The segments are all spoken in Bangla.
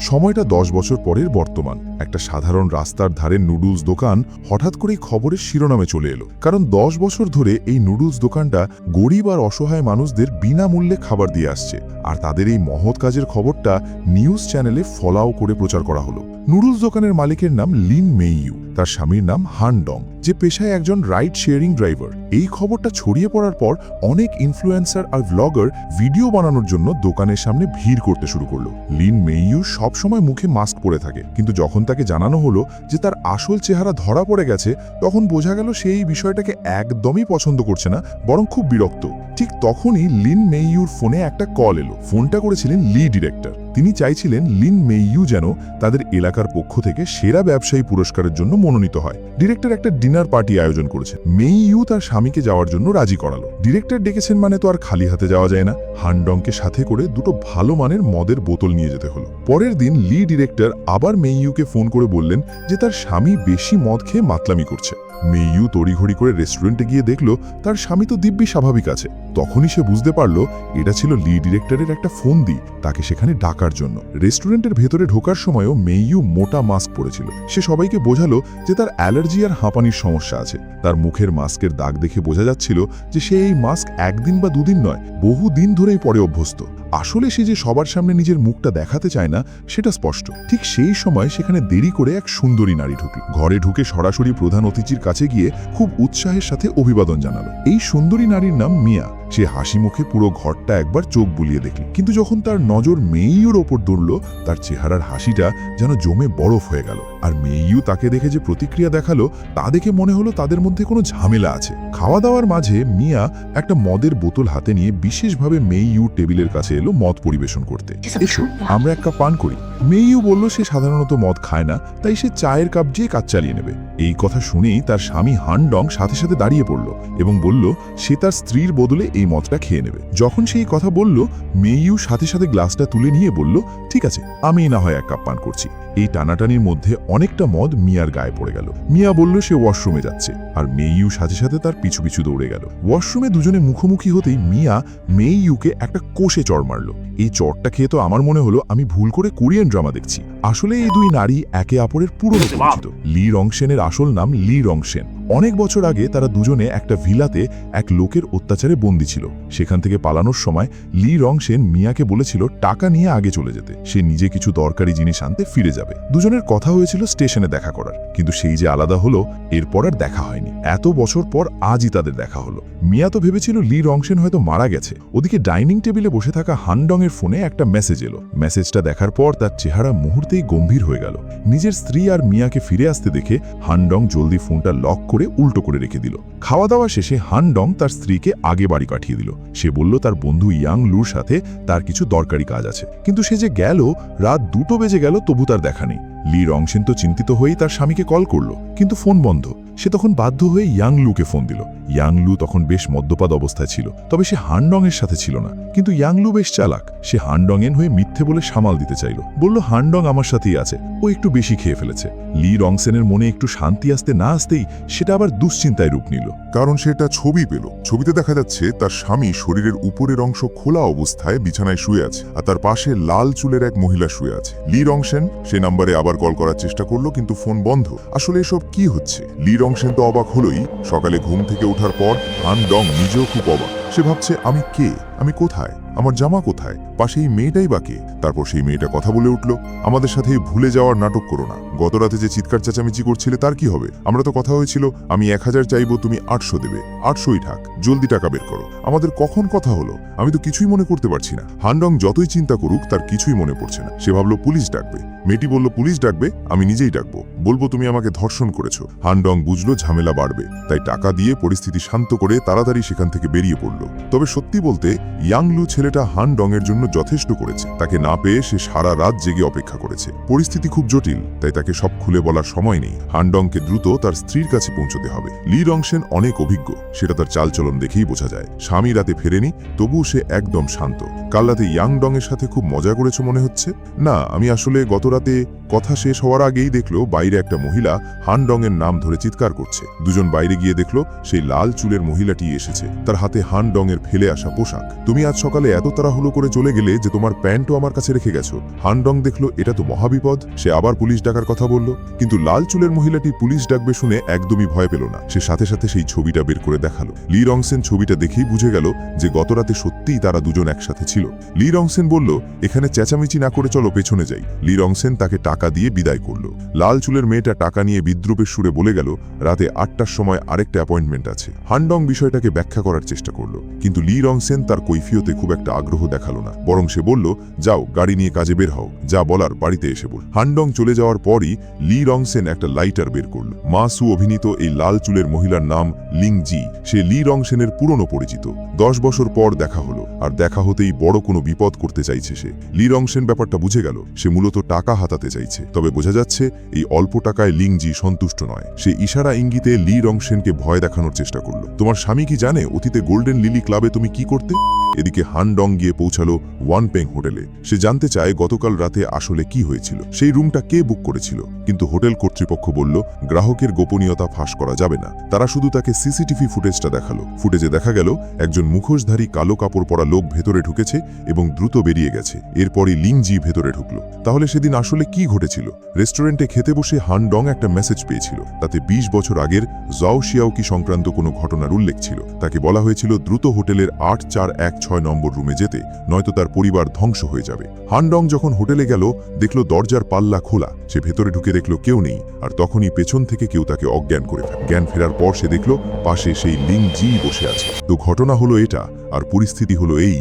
সময়টা 10 বছর পরের বর্তমান। একটা সাধারণ রাস্তার ধারে নুডলস দোকান হঠাৎ করেই খবরের শিরোনামে চলে এলো, কারণ 10 বছর ধরে এই নুডলস দোকানটা গরিব আর অসহায় মানুষদের বিনামূল্যে খাবার দিয়ে আসছে। আর তাদের এই মহৎ কাজের খবরটা নিউজ চ্যানেলে ফলাও করে প্রচার করা হলো। নুডলস দোকানের মালিকের নাম লিন মেইইউ, তার স্বামীর নাম হান ডং, যে পেশায় একজন রাইড শেয়ারিং ড্রাইভার। এই খবরটা ছড়িয়ে পড়ার পর অনেক ইনফ্লুয়েন্সার আর ব্লগার ভিডিও বানানোর জন্য দোকানের সামনে ভিড় করতে শুরু করলো। লিন মেইইউ সবসময় মুখে মাস্ক পরে থাকে, কিন্তু যখন তাকে জানানো হলো যে তার আসল চেহারা ধরা পড়ে গেছে, তখন বোঝা গেল সে এই বিষয়টাকে একদমই পছন্দ করছে না, বরং খুব বিরক্ত। ঠিক তখনই লিন মেইইউর ফোনে একটা কল এলো। ফোনটা করেছিলেন লি ডিরেক্টর। তিনি চাইছিলেন লিন মেইইউ যেন তাদের এলাকার পক্ষ থেকে সেরা ব্যবসায়ী পুরস্কারের জন্য মনোনীত হয়। ডিরেক্টর একটা ডিনার পার্টি আয়োজন করেছে। মেইইউ তার স্বামীকে যাওয়ার জন্য রাজি করালো। ডিরেক্টর ডেকেছেন মানে তো আর খালি হাতে যাওয়া যায় না। হানডংকে সাথে করে দুটো ভালো মানের মদের বোতল নিয়ে যেতে হলো। পরের দিন লি ডিরেক্টর আবার মেইইউকে ফোন করে বললেন যে তার স্বামী বেশি মদ খেয়ে মাতলামি করছে। মেইইউ তড়িঘড়ি করে রেস্টুরেন্টে গিয়ে দেখলো তার স্বামী তো দিব্যি স্বাভাবিক আছে। তখনই সে বুঝতে পারলো এটা ছিল লি ডিরেক্টরের একটা ফোন দি তাকে সেখানে ডাকার জন্য। রেস্টুরেন্টের ভেতরে ঢোকার সময়ও মেইইউ মোটা মাস্ক পরেছিল। সে সবাইকে বোঝালো যে তার অ্যালার্জি আর হাঁপানির সমস্যা আছে। তার মুখের মাস্কের দাগ দেখে বোঝা যাচ্ছিল যে সে এই মাস্ক একদিন বা দুদিন নয়, বহু দিন ধরেই পরে অভ্যস্ত। আসলে সে যে সবার সামনে নিজের মুখটা দেখাতে চায় না সেটা স্পষ্ট। ঠিক সেই সময় সেখানে দেরি করে এক সুন্দরী নারী ঢুকল। ঘরে ঢুকে সরাসরি প্রধান অতিথির কাছে গিয়ে খুব উৎসাহের সাথে অভিবাদন জানালো। এই সুন্দরী নারীর নাম মিয়া। সে হাসি মুখে পুরো ঘরটা একবার চোখ বুলিয়ে দেখল, কিন্তু যখন তার নজর মেইইউর ওপর দৌড়ল, তার চেহারার হাসিটা যেন জমে বরফ হয়ে গেল। আর মেইইউ তাকে দেখে যে প্রতিক্রিয়া দেখালো তা দেখে মনে হলো তাদের মধ্যে কোনো ঝামেলা আছে। খাওয়া দাওয়ার মাঝে মিয়া একটা মদের বোতল হাতে নিয়ে বিশেষভাবে মেইইউ টেবিলের কাছে এলো মদ পরিবেশন করতে। এসো আমরা এক কাপ পান করি। মেইইউ বলল সে সাধারণত মদ খায় না, তাই সে চায়ের কাপ দিয়ে কাজ চালিয়ে নেবে। এই কথা শুনেই তার স্বামী হানডং সাথে সাথে দাঁড়িয়ে পড়ল এবং বলল সে তার স্ত্রীর বদলে এই মদটা খেয়ে নেবে। যখন সেই কথা বলল, মেইইউ সাথে সাথে গ্লাসটা তুলে নিয়ে বলল ঠিক আছে, আমি না হয় এক কাপ পান করছি। এই টানাটানির মধ্যে অনেকটা মদ মিয়ার গায়ে পড়ে গেল। মিয়া বলল সে ওয়াশরুমে যাচ্ছে, আর মেইইউ সাথে সাথে তার পিছু পিছু দৌড়ে গেল। ওয়াশরুমে দুজনে মুখোমুখি হতেই মিয়া মেইইউকে একটা কোষে চড় মারল। এই চড়টা খেয়ে তো আমার মনে হলো আমি ভুল করে কোরিয়ান ড্রামা দেখছি। আসলে এই দুই নারী একে অপরের পুরনো পরিচিত। লি রংশেনের আসল নাম লি রংশেন। অনেক বছর আগে তারা দুজনে একটা ভিলাতে এক লোকের অত্যাচারে বন্দী ছিল। সেখান থেকে পালানোর সময় লি রংশেন মিয়াকে বলেছিল টাকা নিয়ে আগে চলে যেতে, সে নিজে কিছু দরকারি জিনিস আনতে ফিরে যাবে। দুজনের কথা হয়েছিল স্টেশনে দেখা করার, কিন্তু সেই যে আলাদা হলো এরপর আর দেখা হয়নি। এত বছর পর আজই তাদের দেখা হলো। মিয়া তো ভেবেছিল লি রংশেন হয়তো মারা গেছে। ওদিকে ডাইনিং টেবিলে বসে থাকা হানডং এর ফোনে একটা মেসেজ এলো। মেসেজটা দেখার পর তার চেহারা মুহূর্তেই গম্ভীর হয়ে গেল। নিজের স্ত্রী আর মিয়াকে ফিরে আসতে দেখে হানডং জলদি ফোনটা লক করে উল্টো করে রেখে দিল। খাওয়া দাওয়া শেষে হানডং তার স্ত্রীকে আগে বাড়ি পাঠিয়ে দিল। সে বলল তার বন্ধু ইয়াং লুর সাথে তার কিছু দরকারি কাজ আছে। কিন্তু সে যে গেল, রাত 2টো বেজে গেল, তবু তার দেখা নেই। লি রংশেন তো চিন্তিত হয়েই তার স্বামীকে কল করলো, কিন্তু ফোন বন্ধ। সে তখন বাধ্য হয়ে ইয়াং লুকে ফোন দিল। ইয়াং লু তখন বেশ মদ্যপাত অবস্থায় ছিল, তবে সে হানডং এর সাথে ছিল না। কিন্তু ইয়াং লু বেশ চালাক। সে হানডং এর হয়ে মিথ্যে বলে সামাল দিতে চাইল। বলল হানডং আমার সাথেই আছে, ও একটু বেশি খেয়ে ফেলেছে। লি রংশেনের মনে একটু শান্তি আসতে না আসতেই সেটা আবার দুশ্চিন্তায় রূপ নিল। কারণ সে একটা ছবি পেল। ছবিতে দেখা যাচ্ছে তার স্বামী শরীরের উপরের অংশ খোলা অবস্থায় বিছানায় শুয়ে আছে, আর তার পাশে লাল চুলের এক মহিলা শুয়ে আছে। লি রংশেন সে নাম্বারে আবার কল করার চেষ্টা করলো, কিন্তু ফোন বন্ধ। আসলে এসব কি হচ্ছে? লি রংশেন তো অবাক হলোই। সকালে ঘুম থেকে ওঠার পর হানডং নিজেও খুব অবাক। সে ভাবছে আমি কে, আমি কোথায়, আমার জামা কোথায়, পাশে এই মেয়েটাই বা কে? তারপর সেই মেয়েটা কথা বলে উঠল, আমাদের সাথে ভুলে যাওয়ার নাটক করো না। গত রাতে যে চিৎকার চেঁচামেচি করছিলে তার কি হবে? আমরা তো কথা হয়েছিল আমি 1000 চাইবো, তুমি 800 দেবে। 800ই থাক, জলদি টাকা বের করো। আমাদের কখন কথা হলো? আমি তো কিছুই মনে করতে পারছি না। হানডং যতই চিন্তা করুক তার কিছুই মনে পড়ছে না। সে ভাবলো পুলিশ ডাকবে। মেয়েটি বলল পুলিশ ডাকবে, আমি নিজেই ডাকবো, বলবো তুমি আমাকে ধর্ষণ করেছো। হানডং বুঝলো ঝামেলা বাড়বে, তাই টাকা দিয়ে পরিস্থিতি শান্ত করে তাড়াতাড়ি সেখান থেকে বেরিয়ে পড়ল। তবে সত্যি বলতে ইয়াং লু ছেলেটা হানডং এর জন্য যথেষ্ট করেছে। তাকে না পেয়ে সে সারা রাত জেগে অপেক্ষা করেছে। পরিস্থিতি খুব জটিল, তাই তাকে সব খুলে বলার সময় নেই। হানডংকে দ্রুত তার স্ত্রীর কাছে পৌঁছতে হবে। লি রংশেন অনেক অভিজ্ঞ, সেটা তার চালচলন দেখেই বোঝা যায়। স্বামী রাতে ফেরেনি, তবুও সে একদম শান্ত। কাল রাতে ইয়াং ডং এর সাথে খুব মজা করেছো মনে হচ্ছে। না, আমি আসলে গত রাতে কথা শেষ হওয়ার আগেই দেখলো বাইরে একটা মহিলা হানডং এর নাম ধরে চিৎকার করছে। দুজন বাইরে গিয়ে দেখলো সেই লাল চুলের মহিলাটি এসেছে। তার হাতে হানডং হানডংয়ের ফেলে আসা পোশাক। তুমি আজ সকালে এত তাড়াহুড়ো করে চলে গেলে যে তোমার প্যান্টও আমার কাছে রেখে গেছো। হানডং দেখলো এটা তো মহাবিপদ। সে আবার পুলিশ ডাকার কথা বলল, কিন্তু লাল চুলের মহিলাটি পুলিশ ডাকবে শুনে একদমই ভয় পেল না। সে সাথে সাথে সেই ছবিটা বের করে দেখালো। লি রংসেন ছবিটা দেখেই বুঝে গেল যে গতরাতে সত্যিই তারা দুজন একসাথে ছিল। লি রংসেন বলল, এখানে চেঁচামেচি না করে চলো পেছনে যাই। লি রংসেন তাকে টাকা দিয়ে বিদায় করল। লাল চুলের মেয়েটা টাকা নিয়ে বিদ্রুপের সুরে বলে গেল, রাতে 8টার সময় আরেকটা অ্যাপয়েন্টমেন্ট আছে। হানডং বিষয়টাকে ব্যাখ্যা করার চেষ্টা করল, কিন্তু লি রংসেন তার কৈফিয়তে খুব একটা আগ্রহ দেখালো না। বরং সে বলল, যাও গাড়ি নিয়ে কাজে বের হও, যা বলার বাড়িতে এসে বল। হানডং চলে যাওয়ার পরই লি রংসেন একটা লাইটার বের করল। মা সু অভিনীত এই লাল চুলের মহিলার নাম লিং জি। সে লি রংসেনের পুরনো পরিচিত। 10 বছর পর দেখা হলো, আর দেখা হতেই বড় কোনো বিপদ করতে চাইছে সে। লি রংসেন ব্যাপারটা বুঝে গেল। সে মূলত টাকা হাতাতে চাইছে, তবে বোঝা যাচ্ছে এই অল্প টাকায় লিং জি সন্তুষ্ট নয়। সে ইশারা ইঙ্গিতে লি রংসেনকে ভয় দেখানোর চেষ্টা করল। তোমার স্বামী কি জানে অতীতে গোল্ডেন লিলি ক্লাবে তুমি কি করতে? এদিকে হানডং গিয়ে পৌঁছালো ওয়ানপেং হোটেলে। সে জানতে চায় গতকাল রাতে আসলে কি হয়েছিল, সেই রুমটা কে বুক করেছিল। কিন্তু হোটেল কর্তৃপক্ষ বলল গ্রাহকের গোপনীয়তা ফাঁস করা যাবে না। তারা শুধু তাকে সিসিটিভি ফুটেজটা দেখালো। ফুটেজে দেখা গেল একজন মুখোশধারী কালো কাপড় পরা লোক ভেতরে ঢুকেছে এবং দ্রুত বেরিয়ে গেছে। এরপরই লিং জি ভেতরে ঢুকলো। তাহলে সেদিন আসলে কি ঘটেছিল? রেস্টুরেন্টে খেতে বসে হানডং একটা মেসেজ পেয়েছিল। তাতে 20 বছর আগের জাও শিয়াওকি সংক্রান্ত কোনো ঘটনার উল্লেখ ছিল। তাকে বলা হয়েছিল দ্রুত হোটেলের 8416 নম্বর রুমে যেতে, নয়তো তার পরিবার ধ্বংস হয়ে যাবে। হানডং যখন হোটেলে গেল দেখল দরজার পাল্লা খোলা। সে ভেতরে ঢুকে দেখল কেউ নেই, আর তখনই পেছন থেকে কেউ তাকে অজ্ঞান করে ফেলে। জ্ঞান ফেরার পর সে দেখল পাশে সেই লিং জি বসে আছে। তো ঘটনা হলো এটা, আর পরিস্থিতি হলো এই।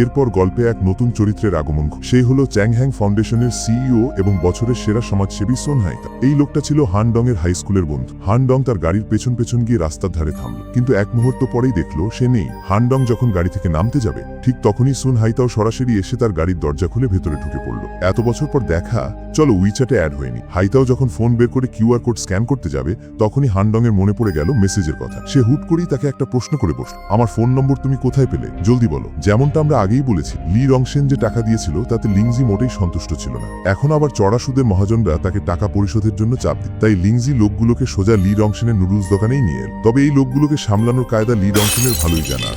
এরপর গল্পে এক নতুন চরিত্রের আগমন। সেই হলো চ্যাংহ্যাং ফাউন্ডেশনের সিইও এবং বছরের সেরা সমাজসেবী সুন হাইতা। এই লোকটা ছিল হানডং এর হাই স্কুলের বন্ধু। হানডং তার গাড়ির পেছন পেছন গিয়ে রাস্তার ধারে থামল, কিন্তু এক মুহূর্ত পরেই দেখলো সে নেই। হানডং যখন গাড়ি থেকে নামতে যাবে ঠিক তখনই সুন হাইতাও সরাসরি এসে তার গাড়ির দরজা খুলে ভেতরে ঢুকে পড়ল। এত বছর পর দেখা, চলো উইচ্যাটে অ্যাড হয়নি। হাইতাও যখন ফোন বের করে কিউআর কোড স্ক্যান করতে যাবে তখনই হানডং এর মনে পড়ে গেল মেসেজের কথা। সে হুট করেই তাকে একটা প্রশ্ন করে বসল, আমার ফোন নম্বর তুমি কোথায় পেলে, জলদি বলো। যেমনটা আমরা আগেই বলেছি, লি রংসেন যে টাকা দিয়েছিল তাতে লিংজি মোটেই সন্তুষ্ট ছিল না। এখন আবার চড়া সুদের মহাজনরা তাকে টাকা পরিশোধের জন্য চাপ দিত। তাই লিংজি লোকগুলোকে সোজা লি রংসেনের নুডলস দোকানেই নিয়ে এল। তবে এই লোকগুলোকে সামলানোর কায়দা লি রংসেনের ভালোই জানা।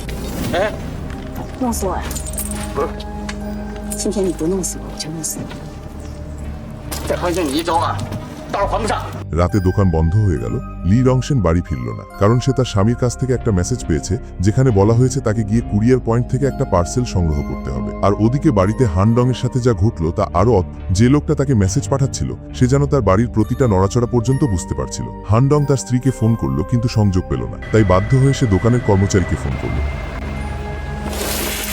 弄死我呀！不是，今天你不弄死我，我就弄死你。再宽限你1周啊，到时候还不上。 রাতে দোকান বন্ধ হয়ে গেল। লি রংসেন বাড়ি ফিরল না, কারণ সে তার স্বামীর কাছ থেকে একটা মেসেজ পেয়েছে যেখানে বলা হয়েছে তাকে গিয়ে কুরিয়ার পয়েন্ট থেকে একটা পার্সেল সংগ্রহ করতে হবে। আর ওদিকে বাড়িতে হানডং এর সাথে যা ঘটলো তা আরো যে লোকটা তাকে মেসেজ পাঠাচ্ছিল সে যেন তার বাড়ির প্রতিটা নড়াচড়া পর্যন্ত বুঝতে পারছিল। হানডং তার স্ত্রীকে ফোন করলো, কিন্তু সংযোগ পেল না। তাই বাধ্য হয়ে সে দোকানের কর্মচারীকে ফোন করলো।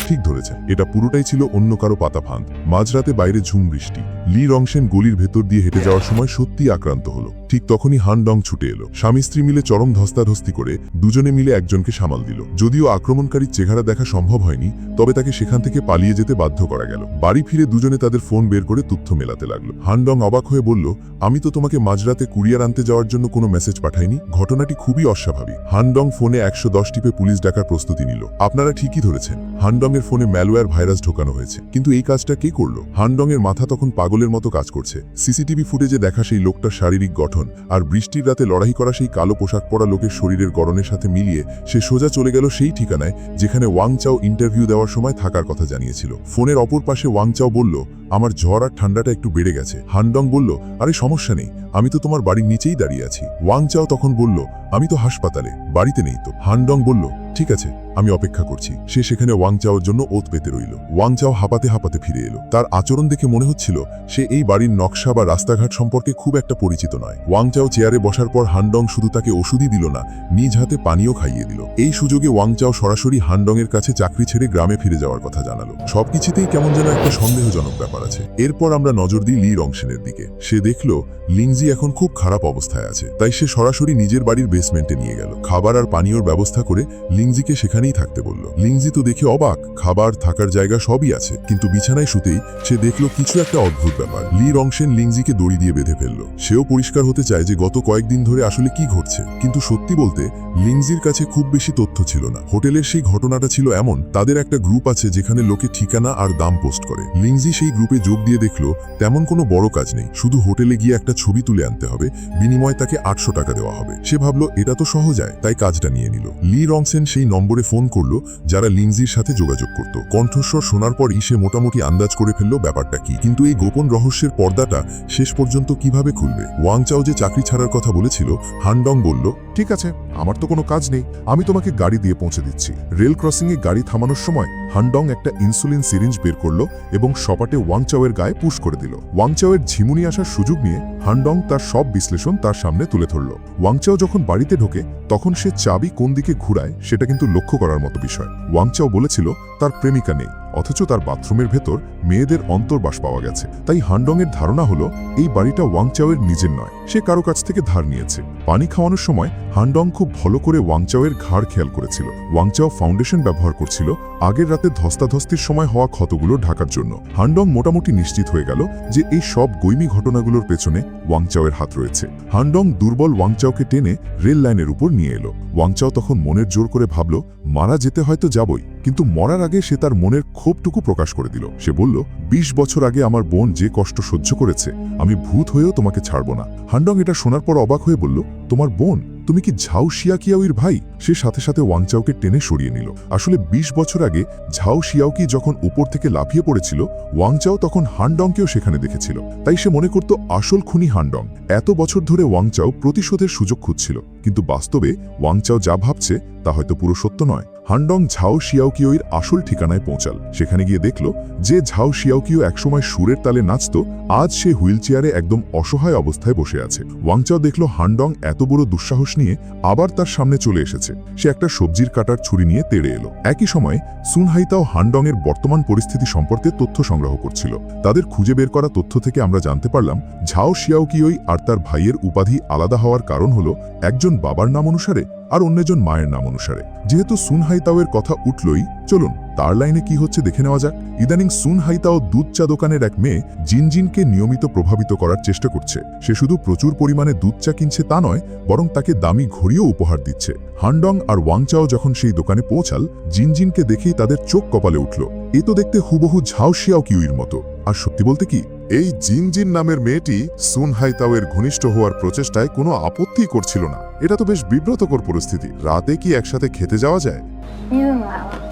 ঠিক ধরেছেন, এটা পুরোটাই ছিল অন্য কারো পাতা ফাঁদ। মাঝরাতে বাইরে ঝুম বৃষ্টি। লি রংসেন গলির ভেতর দিয়ে হেঁটে যাওয়ার সময় সত্যি আক্রান্ত হলো। ঠিক তখনই হানডং ছুটে এলো। স্বামী স্ত্রী মিলে চরম ধস্তাধস্তি করে দুজনে মিলে একজনকে সামাল দিল। যদিও আক্রমণকারীর চেহারা দেখা সম্ভব হয়নি, তবে তাকে সেখান থেকে পালিয়ে যেতে বাধ্য করা গেল। বাড়ি ফিরে দুজনে তাদের ফোন বের করে তথ্য মেলাতে লাগলো। হানডং অবাক হয়ে বলল, আমি তো তোমাকে মাঝরাতে কুরিয়ার আনতে যাওয়ার জন্য কোনো মেসেজ পাঠাইনি। ঘটনাটি খুবই অস্বাভাবিক। হানডং ফোনে 110 টিপে পুলিশ ডাকার প্রস্তুতি নিল। আপনারা ঠিকই ধরেছেন, হানডং এর ফোনে ম্যালওয়্যার ভাইরাস ঢোকানো হয়েছে। কিন্তু এই কাজটা কে করলো? হানডং এর মাথা তখন পাগলের মতো কাজ করছে। সিসিটিভি ফুটেজে দেখা সেই লোকটার শারীরিক গঠন আর বৃষ্টির রাতে লড়াই করা সেই কালো পোশাক পরা লোকের শরীরের গড়নের সাথে মিলিয়ে সে সোজা চলে গেল সেই ঠিকানায় যেখানে ওয়াং চাও ইন্টারভিউ দেওয়ার সময় থাকার কথা জানিয়েছিল। ফোনের অপর পাশে ওয়াং চাও বলল, আমার জ্বর আর ঠান্ডাটা একটু বেড়ে গেছে। হানডং বলল, আরে সমস্যা নেই, আমি তো তোমার বাড়ির নিচেই দাঁড়িয়ে আছি। ওয়াং চাও তখন বলল, আমি তো হাসপাতালে, বাড়িতে নেই তো। হানডং বলল, ঠিক আছে, আমি অপেক্ষা করছি। সে সেখানে ওয়াং চাওর জন্য ওত পেতে রইল। ওয়াং চাও হাঁপাতে হাঁপাতে ফিরে এলো। তার আচরণ দেখে মনে হচ্ছিল সে এই বাড়ির নকশা বা রাস্তাঘাট সম্পর্কে খুব একটা পরিচিত নয়। ওয়াং চাও চেয়ারে বসার পর হানডং শুধু তাকে ওষুধই দিল না, নিজ হাতে পানীয় খাইয়ে দিল। এই সুযোগে ওয়াং চাও সরাসরি হানডং এর কাছে চাকরি ছেড়ে গ্রামে ফিরে যাওয়ার কথা জানালো। সবকিছুতেই কেমন যেন একটা সন্দেহজনক ব্যাপার আছে। এরপর আমরা নজর দিই লি রংসেনের দিকে। সে দেখল লিংজি এখন খুব খারাপ অবস্থায় আছে। তাই সে সরাসরি নিজের বাড়ির বেসমেন্টে নিয়ে গেল। খাবার আর পানীয়র ব্যবস্থা করে লিংজিকে সেখানেই সেখানেই থাকতে বলল। লিংজি তো দেখে অবাক, খাবার থাকার জায়গা সবই আছে, কিন্তু বিছানায় শুতেই সে দেখল কিছু একটা অদ্ভুত ব্যাপার। লি রংশেন লিংজিকে দড়ি দিয়ে বেঁধে ফেলল। সেও পরিষ্কার হতে চায় যে গত কয়েকদিন ধরে আসলে কি ঘটছে, কিন্তু সত্যি বলতে লিংজির কাছে খুব বেশি তথ্য ছিল না। হোটেলের সেই ঘটনাটা ছিল এমন, তাদের একটা গ্রুপ আছে যেখানে লোকে ঠিকানা আর দাম পোস্ট করে। লিংজি সেই গ্রুপে যোগ দিয়ে দেখল তেমন কোনো বড় কাজ নেই, শুধু হোটেলে গিয়ে একটা ছবি তুলে আনতে হবে, বিনিময়ে তাকে 800 টাকা দেওয়া হবে। সে ভাবল এটা তো সহজায়, তাই কাজটা নিয়ে নিল। লি রংসেন সেই নম্বরে ফোন করলো যারা লিংজির সাথে যোগাযোগ করত। কণ্ঠস্বর শোনার পরই সে মোটামুটি আন্দাজ করে ফেলল ব্যাপারটা কি, কিন্তু এই গোপন রহস্যের পর্দাটা শেষ পর্যন্ত কিভাবে খুলবে। ওয়াং চাও যে চাকরি ছাড়ার কথা বলেছিল, হানডং বলল, ঠিক আছে, আমার তো কোনো কাজ নেই, আমি তোমাকে গাড়ি দিয়ে পৌঁছে দিচ্ছি। রেল ক্রসিংয়ে গাড়ি থামানোর সময় হানডং একটা ইনসুলিন সিরিঞ্জ বের করলো এবং সপাটে ওয়াংচাওয়ের গায়ে পুশ করে দিল। ওয়াংচাওয়ের ঝিমুনি আসার সুযোগ নিয়ে হানডং তার সব বিশ্লেষণ তার সামনে তুলে ধরল। ওয়াংচাও যখন বাড়িতে ঢোকে তখন সে চাবি কোন দিকে ঘুরায় সেটা কিন্তু লক্ষ্য করার মতো বিষয়। ওয়াংচাও বলেছিল তার প্রেমিকা নেই, অথচ তার বাথরুমের ভেতর মেয়েদের অন্তর্বাস পাওয়া গেছে। তাই হানডংয়ের ধারণা হলো এই বাড়িটা ওয়াংচাওয়ের নিজের নয়, সে কারো কাছ থেকে ধার নিয়েছে। পানি খাওয়ানোর সময় হানডং খুব ভালো করে ওয়াংচাওয়ের ঘাড় খেয়াল করেছিল। ওয়াংচাও ফাউন্ডেশন ব্যবহার করছিল আগের রাতে ধস্তাধস্তির সময় হওয়া ক্ষতগুলো ঢাকার জন্য। হানডং মোটামুটি নিশ্চিত হয়ে গেল যে এই সব গৈমি ঘটনাগুলোর পেছনে ওয়াংচাওয়ের হাত রয়েছে। হানডং দুর্বল ওয়াংচাওকে টেনে রেল লাইনের উপর নিয়ে এলো। ওয়াংচাও তখন মনের জোর করে ভাবল মারা যেতে হয়তো যাবই, কিন্তু মরার আগে সে তার মনের ক্ষোভটুকু প্রকাশ করে দিল। সে বলল, 20 বছর আগে আমার বোন যে কষ্ট সহ্য করেছে, আমি ভূত হয়েও তোমাকে ছাড়ব না। হানডং এটা শোনার পর অবাক হয়ে বলল, তোমার বোন? তুমি কি ঝাও শিয়াকিয়াওয়ের ভাই? সে সাথে সাথে ওয়াংচাওকে টেনে সরিয়ে নিল। আসলে 20 বছর আগে ঝাও শিয়াওকি যখন উপর থেকে লাফিয়ে পড়েছিল, ওয়াংচাও তখন হানডংকেও সেখানে দেখেছিল। তাই সে মনে করত আসল খুনি হানডং। এত বছর ধরে ওয়াংচাও প্রতিশোধের সুযোগ খুঁজছিল, কিন্তু বাস্তবে ওয়াংচাও যা ভাবছে তা হয়তো পুরো সত্য নয়। হানডং ঝাও শিয়াওকিওর আসল ঠিকানায় পৌঁছাল। সেখানে গিয়ে দেখল যে ঝাও শিয়াওকিও একসময় সুরের তালে নাচত, আজ সে হুইল চেয়ারে একদম অসহায় অবস্থায় বসে আছে। ওয়াংচাও দেখল হানডং এত বড় দুঃসাহস নিয়ে আবার তার সামনে চলে এসেছে। সে একটা সবজির কাটার ছুরি নিয়ে তেড়ে এলো। একই সময় সুনহাইতাও হানডংয়ের বর্তমান পরিস্থিতি সম্পর্কে তথ্য সংগ্রহ করছিল। তাদের খুঁজে বের করা তথ্য থেকে আমরা জানতে পারলাম ঝাও শিয়াওকিওই আর তার ভাইয়ের উপাধি আলাদা হওয়ার কারণ হলো একজন বাবার নাম অনুসারে আর অন্যজন মায়ের নাম অনুসারে। যেহেতু সুনহাইতাওয়ের কথা উঠলই, চলুন তার লাইনে কি হচ্ছে দেখে নেওয়া যাক। ইদানিং সুনহাইতাও দুধ চা দোকানের এক মেয়ে জিনজিনকে নিয়মিত প্রভাবিত করার চেষ্টা করছে। সে শুধু প্রচুর পরিমাণে দুধ চা কিনছে তা নয়, বরং তাকে দামি ঘড়িও উপহার দিচ্ছে। হানডং আর ওয়াংচাও যখন সেই দোকানে পৌঁছাল, জিনজিনকে দেখেই তাদের চোখ কপালে উঠল। এ তো দেখতে হুবহু ঝাও শিয়াওকিউর মতো। আর সত্যি বলতে কি, এই জিনজিন নামের মেয়েটি সুনহাইতাওয়ের ঘনিষ্ঠ হওয়ার প্রচেষ্টায় কোনো আপত্তি করছিল না। এটা তো বেশ বিব্রতকর পরিস্থিতি। রাতে কি একসাথে খেতে যাওয়া যায়? 你怎么来了？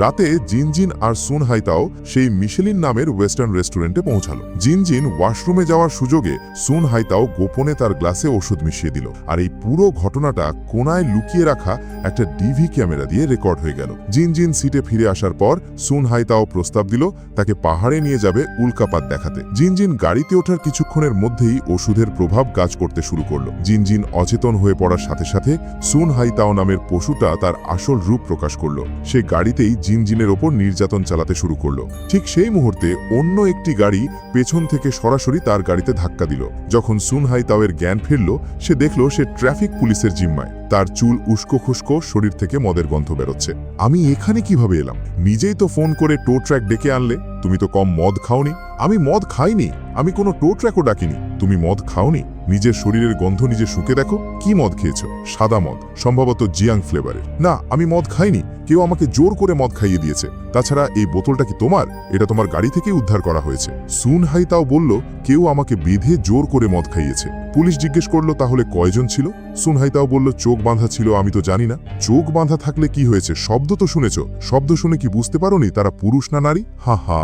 রাতে জিনজিন আর সুনহাইতাও সেই মিশেলিন নামের ওয়েস্টার্ন রেস্টুরেন্টে পৌঁছালো। জিনজিন ওয়াশরুমে যাওয়ার সুযোগে সুনহাইতাও গোপনে তার গ্লাসে ওষুধ মিশিয়ে দিল। আর এই পুরো ঘটনাটা কোনায় লুকিয়ে রাখা একটা ডিভি ক্যামেরা দিয়ে রেকর্ড হয়ে গেল। জিনজিন সিটে ফিরে আসার পর সুনহাইতাও প্রস্তাব দিল তাকে পাহাড়ে নিয়ে যাবে উল্কাপাত দেখাতে। জিনজিন গাড়িতে ওঠার কিছুক্ষণের মধ্যেই ওষুধের প্রভাব কাজ করতে শুরু করলো। জিনজিন অচেতন হয়ে পড়ার সাথে সাথে সুনহাইতাও নামের পশুটা তার আসল রূপ প্রকাশ করলো। সে গাড়িতেই জিনজিনের ওপর নির্যাতন চালাতে শুরু করলো। ঠিক সেই মুহূর্তে অন্য একটি গাড়ি পেছন থেকে সরাসরি তার গাড়িতে ধাক্কা দিল। যখন সুনহাইতাওয়ের জ্ঞান ফিরল, সে দেখল সে ট্রাফিক পুলিশের জিম্মায়। তার চুল উস্কো খুস্কো, শরীর থেকে মদের গন্ধ বেরোচ্ছে। আমি এখানে কিভাবে এলাম? নিজেই তো ফোন করে টো ট্র্যাক ডেকে আনলে। তুমি তো কম মদ খাওনি। আমি মদ খাইনি, আমি কোনো টো ট্র্যাকও ডাকিনি। তুমি মদ খাওনি? নিজের শরীরের গন্ধ নিজে শুকে দেখো। কি মদ খেয়েছো? সাদা মদ, সম্ভবত জিয়াং ফ্লেভারের। না, আমি মদ খাইনি, কেউ আমাকে জোর করে মদ খাইয়ে দিয়েছে। তাছাড়া এই বোতলটা কি তোমার? এটা তোমার গাড়ি থেকেই উদ্ধার করা হয়েছে। সুনহাইতাও বলল কেউ আমাকে বেঁধে জোর করে মদ খাইয়েছে। পুলিশ জিজ্ঞেস করলো তাহলে কয়জন ছিল? সুনহাইতাও বলল চোখ বাঁধা ছিল, আমি তো জানি না। চোখ বাঁধা থাকলে কি হয়েছে? শব্দ তো শুনেছ। শব্দ শুনে কি বুঝতে পারোনি তারা পুরুষ না নারী? হা হা।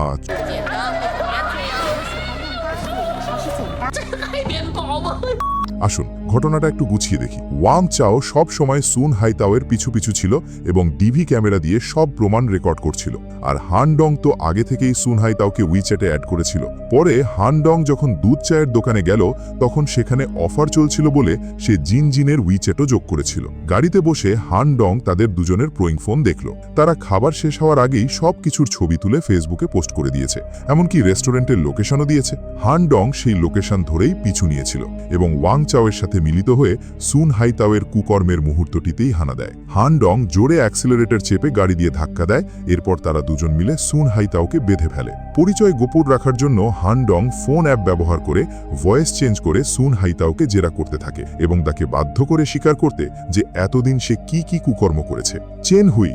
আসুন ঘটনাটা একটু গুছিয়ে দেখি। ওয়াং চাও সব সময় সুনহাইতাওয়ের পিছু পিছু ছিল এবং ডিভি ক্যামেরা দিয়ে সব প্রমাণ রেকর্ড করছিল। আর হানডং তো আগে থেকেই সুনহাইতাওকে উইচ্যাটে অ্যাড করেছিল। পরে হানডং যখন দুধ চায়ের দোকানে গেল, তখন সেখানে অফার চলছিল বলে সে জিনজিনের উইচ্যাটও যোগ করেছিল। গাড়িতে বসে হানডং তাদের দুজনের প্রোয়িং ফোন দেখল। তারা খাবার শেষ হওয়ার আগেই সব কিছুর ছবি তুলে ফেসবুকে পোস্ট করে দিয়েছে। এমনকি রেস্টুরেন্টের লোকেশনও দিয়েছে। হানডং সেই লোকেশন ধরেই পিছু নিয়েছিল এবং ওয়াং চাওয়ের সাথে মিলিত হয়ে সুন হাইতাওয়ের কুকর্মের মুহূর্তটিতেই হানা দেয়। হান ডং জোরে অ্যাক্সিলারেটর চেপে গাড়ি দিয়ে ধাক্কা দেয়। এরপর তারা দুজন মিলে সুন হাইতাওকে বেঁধে ফেলে। পরিচয় গোপন রাখার জন্য হান ডং ফোন অ্যাপ ব্যবহার করে ভয়েস চেঞ্জ করে সুন হাইতাওকে জেরা করতে থাকে এবং তাকে বাধ্য করে স্বীকার করতে যে এতদিন সে কি কি কুকর্ম করেছে। চেন হুই,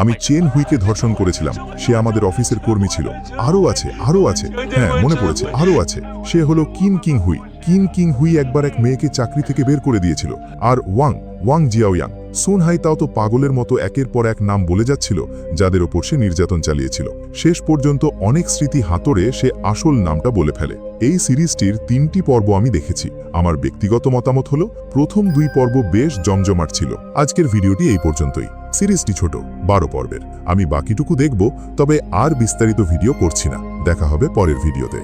আমি চেন হুইকে ধর্ষণ করেছিলাম। সে আমাদের অফিসের কর্মী ছিল। আরও আছে, হ্যাঁ মনে পড়েছে, আরও আছে। সে হলো কিন কিং হুই একবার এক মেয়েকে চাকরি থেকে বের করে দিয়েছিল। আর ওয়াং জিয়াওয়াং। সুন হাইতাও তো পাগলের মতো একের পর এক নাম বলে যাচ্ছিল যাদের ওপর সে নির্যাতন চালিয়েছিল। শেষ পর্যন্ত অনেক স্মৃতি হাতড়ে সে আসল নামটা বলে ফেলে। এই সিরিজটির 3টি পর্ব আমি দেখেছি। আমার ব্যক্তিগত মতামত হলো প্রথম 2 পর্ব বেশ জমজমাট ছিল। আজকের ভিডিওটি এই পর্যন্তই। সিরিজটি ছোট, 12 পর্বের। আমি বাকিটুকু দেখব, তবে আর বিস্তারিত ভিডিও করছি না। দেখা হবে পরের ভিডিওতে।